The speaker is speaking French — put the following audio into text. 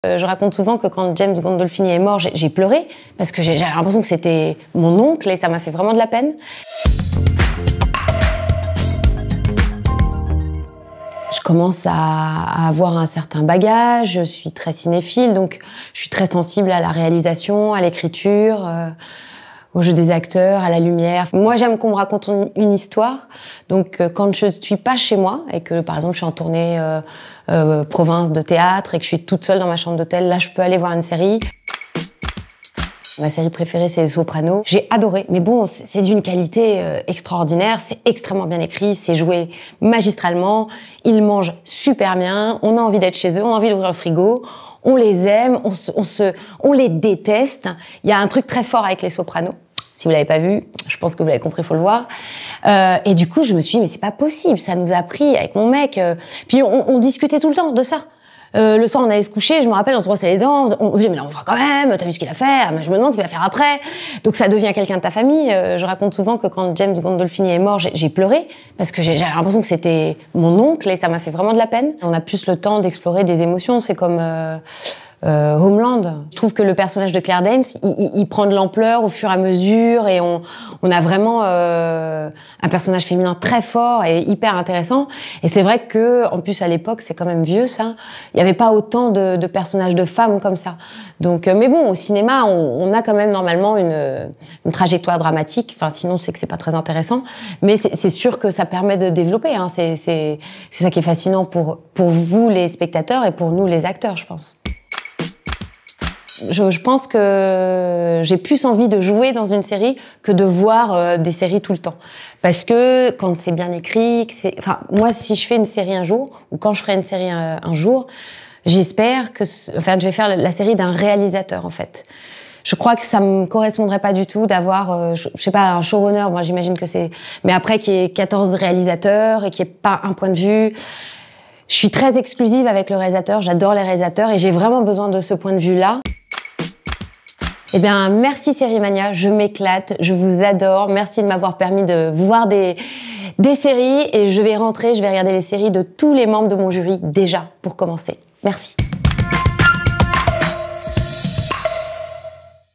Je raconte souvent que quand James Gandolfini est mort, j'ai pleuré parce que j'avais l'impression que c'était mon oncle et ça m'a fait vraiment de la peine. Je commence à avoir un certain bagage, je suis très cinéphile, donc je suis très sensible à la réalisation, à l'écriture, au jeu des acteurs, à la lumière. Moi, j'aime qu'on me raconte une histoire, donc quand je ne suis pas chez moi et que, par exemple, je suis en tournée province de théâtre et que je suis toute seule dans ma chambre d'hôtel, là, je peux aller voir une série. Ma série préférée, c'est Les Sopranos. J'ai adoré, mais bon, c'est d'une qualité extraordinaire, c'est extrêmement bien écrit, c'est joué magistralement, ils mangent super bien, on a envie d'être chez eux, on a envie d'ouvrir le frigo, on les aime, on les déteste. Il y a un truc très fort avec Les Sopranos. Si vous l'avez pas vu, je pense que vous l'avez compris, il faut le voir. Et du coup, je me suis dit, mais c'est pas possible, ça nous a pris avec mon mec. Puis on discutait tout le temps de ça. Le soir, on allait se coucher, je me rappelle, on se brossait les dents, on se disait, mais là, on fera quand même, t'as vu ce qu'il a fait, mais je me demande ce qu'il va faire après. Donc ça devient quelqu'un de ta famille. Je raconte souvent que quand James Gandolfini est mort, j'ai pleuré, parce que j'avais l'impression que c'était mon oncle et ça m'a fait vraiment de la peine. On a plus le temps d'explorer des émotions, c'est comme Homeland. Je trouve que le personnage de Claire Danes, il prend de l'ampleur au fur et à mesure et on a vraiment un personnage féminin très fort et hyper intéressant. Et c'est vrai que, en plus à l'époque, c'est quand même vieux ça, il n'y avait pas autant de personnages de femmes comme ça. Donc, mais bon, au cinéma, on a quand même normalement une trajectoire dramatique. Enfin, sinon, c'est que c'est pas très intéressant. Mais c'est sûr que ça permet de développer. Hein. C'est ça qui est fascinant pour vous les spectateurs et pour nous les acteurs, je pense. Je pense que j'ai plus envie de jouer dans une série que de voir des séries tout le temps. Parce que quand c'est bien écrit, enfin, moi, si je fais une série un jour, ou quand je ferai une série un jour, j'espère que, enfin, je vais faire la série d'un réalisateur, en fait. Je crois que ça me correspondrait pas du tout d'avoir, je sais pas, un showrunner, moi j'imagine que c'est... Mais après, qu'il y ait 14 réalisateurs et qu'il n'y ait pas un point de vue... Je suis très exclusive avec le réalisateur, j'adore les réalisateurs et j'ai vraiment besoin de ce point de vue-là. Eh bien, merci Série Mania, je m'éclate, je vous adore. Merci de m'avoir permis de voir des séries et je vais rentrer, je vais regarder les séries de tous les membres de mon jury déjà pour commencer. Merci.